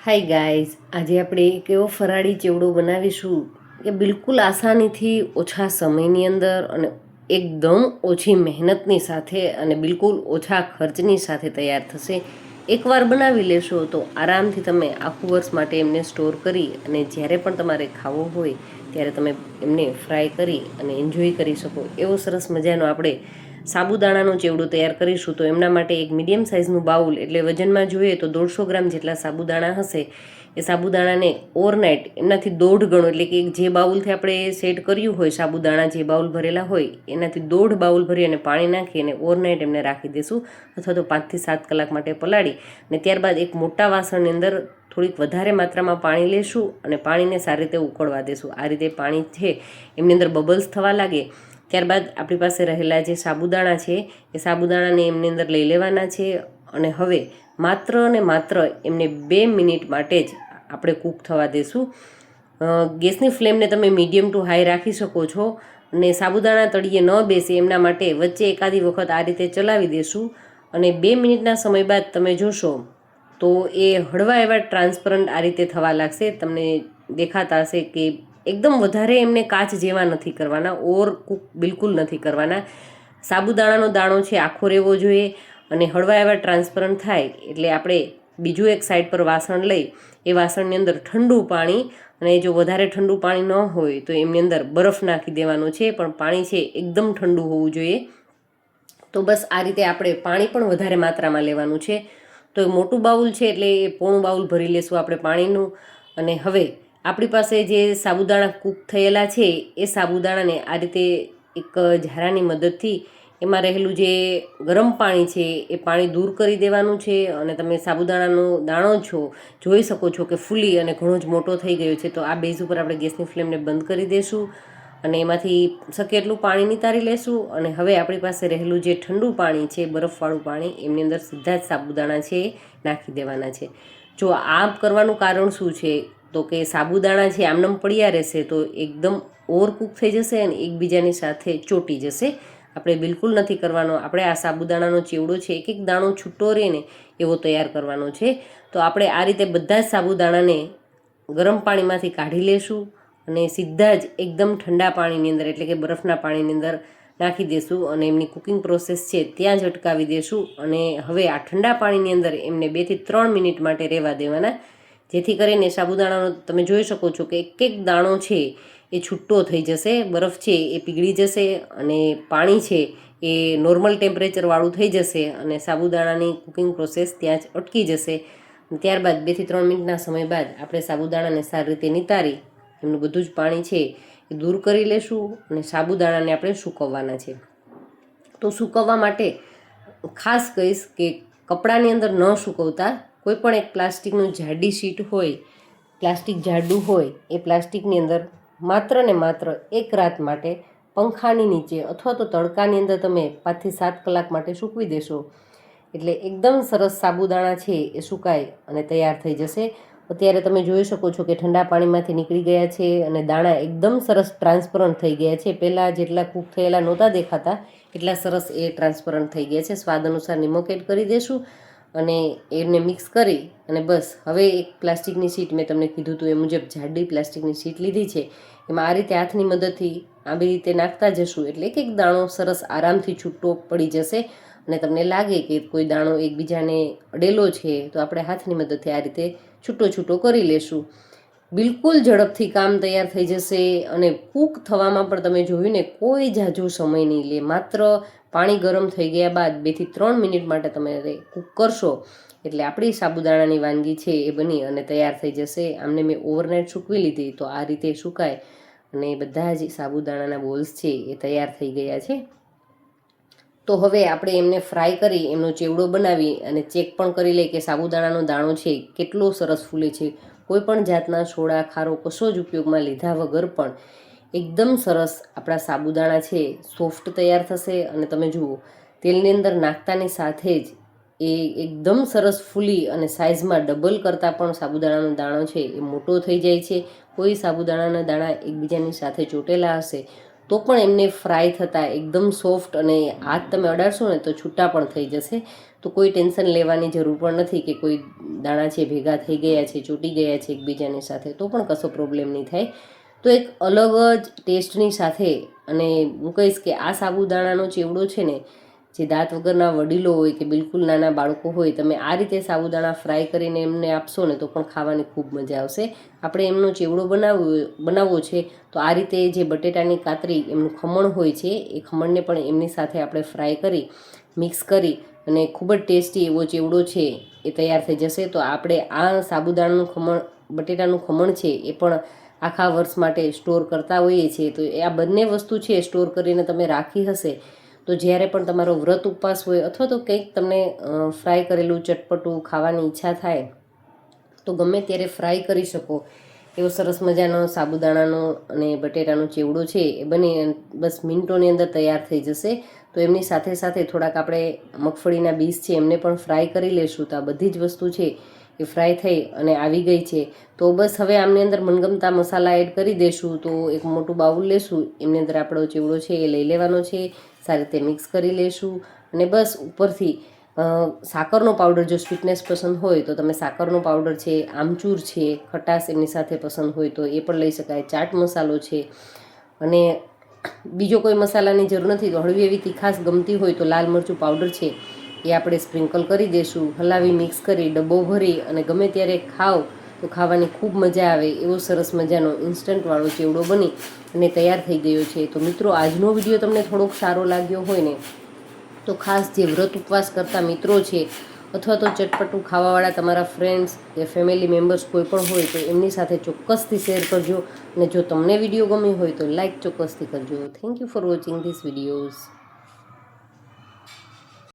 Hi guys, આજે આપણે એક એવો ફરાળી ચેવડો બનાવીશું કે બિલકુલ આસાનીથી ઓછા સમયની અંદર અને એકદમ ઓછી મહેનતની સાથે અને બિલકુલ ઓછા ખર્ચની સાથે તૈયાર થશે. એકવાર બનાવી લેશો તો આરામથી તમે આખું વર્ષ માટે એમને સ્ટોર કરી અને જ્યારે પણ તમારે ખાવો હોય ત્યારે તમે એમને ફ્રાય કરી અને એન્જોય કરી શકો એવો સરસ મજાનો આપણે સાબુદાણાનો ચેવડો તૈયાર કરીશું. તો એમના માટે એક મીડિયમ સાઇઝનું બાઉલ, એટલે વજનમાં જોઈએ તો 150 ગ્રામ જેટલા સાબુદાણા હશે. એ સાબુદાણાને ઓવરનાઇટ એમનાથી 1.5 ગણો, એટલે કે જે બાઉલથી આપણે સેટ કર્યું હોય સાબુદાણા, જે બાઉલ ભરેલા હોય એનાથી 1.5 બાઉલ ભરી અને પાણી નાખી અને ઓવરનાઇટ એમને રાખી દઈશું, અથવા તો 5 થી 7 કલાક માટે પલાળી. અને ત્યારબાદ એક મોટા વાસણની અંદર થોડીક વધારે માત્રામાં પાણી લેશું અને પાણીને સારી રીતે ઉકળવા દેશું. આ રીતે પાણી છે એમની અંદર બબલ્સ થવા લાગે ત્યારબાદ આપણી પાસે રહેલા જે સાબુદાણા છે એ સાબુદાણાને એમની અંદર લઈ લેવાના છે અને હવે માત્ર ને માત્ર એમને 2 મિનિટ માટે જ આપણે કૂક થવા દેશું. ગેસની ફ્લેમને તમે મીડિયમ ટુ હાઈ રાખી શકો છો અને સાબુદાણા તળિયે ન બેસે એમના માટે વચ્ચે એકાદી વખત આ રીતે ચલાવી દેશું. અને 2 મિનિટના સમય બાદ તમે જોશો તો એ હળવા એવા ટ્રાન્સપરન્ટ આ રીતે થવા લાગશે. તમને દેખાતા હશે કે એકદમ વધારે એમને કાચ જેવા નથી કરવાના, ઓવર કૂક બિલકુલ નથી કરવાના. સાબુદાણાનો દાણો છે આખો રહેવો જોઈએ અને હળવા એવા ટ્રાન્સપરન્ટ થાય એટલે આપણે બીજું એક સાઈડ પર વાસણ લઈ એ વાસણની અંદર ઠંડુ પાણી, અને જો વધારે ઠંડુ પાણી ન હોય તો એમની અંદર બરફ નાખી દેવાનો છે, પણ પાણી છે એકદમ ઠંડુ હોવું જોઈએ. તો બસ આ રીતે આપણે પાણી પણ વધારે માત્રામાં લેવાનું છે. તો એ મોટું બાઉલ છે એટલે એ પોણું બાઉલ ભરી લેશું આપણે પાણીનું. અને હવે આપણી પાસે જે સાબુદાણા કૂક થયેલા છે એ સાબુદાણાને આ રીતે એક ઝારાની મદદથી એમાં રહેલું જે ગરમ પાણી છે એ પાણી દૂર કરી દેવાનું છે. અને તમે સાબુદાણાનો દાણો જોઈ શકો છો કે ફૂલી અને ઘણો જ મોટો થઈ ગયો છે. તો આ બેઝ ઉપર આપણે ગેસની ફ્લેમને બંધ કરી દઈશું અને એમાંથી શક્ય એટલું પાણી નિતારી લેશું. અને હવે આપણી પાસે રહેલું જે ઠંડુ પાણી છે, બરફવાળું પાણી, એમની અંદર સીધા જ સાબુદાણા છે એ નાખી દેવાના છે. જો આ કરવાનું કારણ શું છે તો કે સાબુદાણા છે આમનામ પડ્યા રહેશે તો એકદમ ઓવરકૂક થઈ જશે અને એકબીજાની સાથે ચોંટી જશે. આપણે બિલકુલ નથી કરવાનો. આપણે આ સાબુદાણાનો ચેવડો છે એક એક દાણો છૂટો રહે ને એવો તૈયાર કરવાનો છે. તો આપણે આ રીતે બધા જ સાબુદાણાને ગરમ પાણીમાંથી કાઢી લેશું અને સીધા જ એકદમ ઠંડા પાણીની અંદર, એટલે કે બરફના પાણીની અંદર નાખી દઈશું અને એમની કુકિંગ પ્રોસેસ છે ત્યાં જ અટકાવી દઈશું. અને હવે આ ઠંડા પાણીની અંદર એમને 2 થી 3 મિનિટ માટે રહેવા દેવાના, જેથી કરીને સાબુદાણાનો તમે જોઈ શકો છો કે એક એક દાણો છે એ છૂટો થઈ જશે, બરફ છે એ પીગળી જશે અને પાણી છે એ નોર્મલ ટેમ્પરેચરવાળું થઈ જશે અને સાબુદાણાની કુકિંગ પ્રોસેસ ત્યાં જ અટકી જશે. ત્યારબાદ 2 થી 3 મિનિટના સમય બાદ આપણે સાબુદાણાને સારી રીતે નિતારી એમનું બધું જ પાણી છે એ દૂર કરી લેશું અને સાબુદાણાને આપણે સૂકવવાના છે. તો સૂકવવા માટે ખાસ કહીશ કે કપડાની અંદર ન સૂકવતા કોઈ પણ એક પ્લાસ્ટિકનું જાડી શીટ હોય, પ્લાસ્ટિક જાડું હોય, એ પ્લાસ્ટિકની અંદર માત્ર ને માત્ર 1 રાત માટે પંખાની નીચે અથવા તો તડકાની અંદર તમે 5 થી 7 કલાક માટે સૂકવી દેશો એટલે એકદમ સરસ સાબુદાણા છે એ સુકાય અને તૈયાર થઈ જશે. અત્યારે તમે જોઈ શકો છો કે ઠંડા પાણીમાંથી નીકળી ગયા છે અને દાણા એકદમ સરસ ટ્રાન્સપરન્ટ થઈ ગયા છે. પહેલાં જેટલા કૂક થયેલા નહોતા દેખાતા એટલા સરસ એ ટ્રાન્સપરન્ટ થઈ ગયા છે. સ્વાદ અનુસાર નિમક એડ કરી દઈશું અને એને મિક્સ કરી અને બસ હવે એક પ્લાસ્ટિકની શીટ, મેં તમને કીધું હતું એ મુજબ જાડી પ્લાસ્ટિકની શીટ લીધી છે, એમાં આ રીતે હાથની મદદથી આવી રીતે નાખતા જશું એટલે એક એક દાણો સરસ આરામથી છૂટો પડી જશે. અને તમને લાગે કે કોઈ દાણો એકબીજાને અડેલો છે તો આપણે હાથની મદદથી આ રીતે છૂટો છૂટો કરી લેશું. બિલકુલ ઝડપથી કામ તૈયાર થઈ જશે અને કૂક થવામાં પણ તમે જોયું ને કોઈ ઝાઝો સમય નહીં લે. માત્ર પાણી ગરમ થઈ ગયા બાદ 2 થી 3 મિનિટ માટે તમે કૂક કરશો એટલે આપણી સાબુદાણાની વાનગી છે એ બની અને તૈયાર થઈ જશે. આમને મેં ઓવરનાઇટ સૂકવી લીધી તો આ રીતે સુકાય અને બધા જ સાબુદાણાના બોલ્સ છે એ તૈયાર થઈ ગયા છે. તો હવે આપણે એમને ફ્રાય કરી એમનો ચેવડો બનાવી અને ચેક પણ કરી લઈએ કે સાબુદાણાનો દાણો છે કેટલો સરસ ફૂલે છે. કોઈ પણ જાતના સોડા, ખારો કશો જ ઉપયોગમાં લીધા વગર પણ એકદમ સરસ આપણા સાબુદાણા છે સોફ્ટ તૈયાર થશે. અને તમે જુઓ તેલની અંદર નાખતાની સાથે જ એ એકદમ સરસ ફૂલી અને સાઇઝમાં ડબલ કરતાં પણ સાબુદાણાનો દાણો છે એ મોટો થઈ જાય છે. કોઈ સાબુદાણાના દાણા એકબીજાની સાથે ચોટેલા હશે તો પણ એમને ફ્રાય થતાં એકદમ સોફ્ટ અને હાથ તમે અડાડશો ને તો છૂટા પણ થઈ જશે. તો કોઈ ટેન્શન લેવાની જરૂર પણ નથી કે કોઈ દાણા છે ભેગા થઈ ગયા છે, ચોંટી ગયા છે એકબીજાની સાથે, તો પણ કશો પ્રોબ્લેમ નહીં થાય. તો એક અલગ જ ટેસ્ટની સાથે, અને હું કહીશ કે આ સાબુદાણાનો ચેવડો છે ને, જે દાંત વગરના વડીલો હોય કે બિલકુલ નાના બાળકો હોય, તમે આ રીતે સાબુદાણા ફ્રાય કરીને એમને આપશો ને તો પણ ખાવાની ખૂબ મજા આવશે. આપણે એમનો ચેવડો બનાવવો છે તો આ રીતે જે બટેટાની કાતરી, એમનું ખમણ હોય છે, એ ખમણને પણ એમની સાથે આપણે ફ્રાય કરી મિક્સ કરી અને ખૂબ જ ટેસ્ટી એવો ચેવડો છે એ તૈયાર થઈ જશે. તો આપણે આ સાબુદાણાનું ખમણ, બટેટાનું ખમણ છે એ પણ આખા વર્ષ માટે સ્ટોર કરતા હોઈએ છીએ. તો આ બંને વસ્તુ છે સ્ટોર કરીને તમે રાખી હશે તો જ્યારે પણ તમારો વ્રત ઉપવાસ હોય અથવા તો કંઈક તમને ફ્રાય કરેલું ચટપટું ખાવાની ઈચ્છા થાય તો ગમે ત્યારે ફ્રાય કરી શકો એવો સરસ મજાનો સાબુદાણાનો અને બટેટાનો ચેવડો છે એ બની બસ મિનિટોની અંદર તૈયાર થઈ જશે. તો એમની સાથે સાથે થોડાક આપણે મગફળીના બીજ છે એમને પણ ફ્રાય કરી લેશું. તો આ બધી જ વસ્તુ છે એ ફ્રાય થઈ અને આવી ગઈ છે. તો બસ હવે આમની અંદર મનગમતા મસાલા એડ કરી દઈશું. તો એક મોટું બાઉલ લેશું, એમની અંદર આપણો ચેવડો છે એ લઈ લેવાનો છે, સારી રીતે મિક્સ કરી લેશું અને બસ ઉપરથી સાકરનો પાવડર, જો સ્વીટનેસ પસંદ હોય તો તમે સાકરનો પાવડર છે, આમચૂર છે, ખટાશ એમની સાથે પસંદ હોય તો એ પણ લઈ શકાય, ચાટ મસાલો છે, અને બીજો કોઈ મસાલાની જરૂર નથી. તો હળવી એવી તીખાશ ગમતી હોય તો લાલ મરચું પાવડર છે એ આપણે સ્પ્રિંકલ કરી દઈશું. હલાવી મિક્સ કરી ડબ્બો ભરી અને ગમે ત્યારે ખાઓ તો ખાવાની ખૂબ મજા આવે એવો સરસ મજાનો ઇન્સ્ટન્ટવાળો ચેવડો બની અને તૈયાર થઈ ગયો છે. તો મિત્રો, આજનો વિડીયો તમને થોડોક સારો લાગ્યો હોય ને તો ખાસ જે વ્રત ઉપવાસ કરતા મિત્રો છે અથવા તો ચટપટું ખાવાવાળા તમારા ફ્રેન્ડ્સ કે ફેમિલી મેમ્બર્સ કોઈ પણ હોય તો એમની સાથે ચોક્કસથી શેર કરજો. અને જો તમને વિડીયો ગમ્યો હોય તો લાઈક ચોક્કસથી કરજો. Thank you for watching this videos.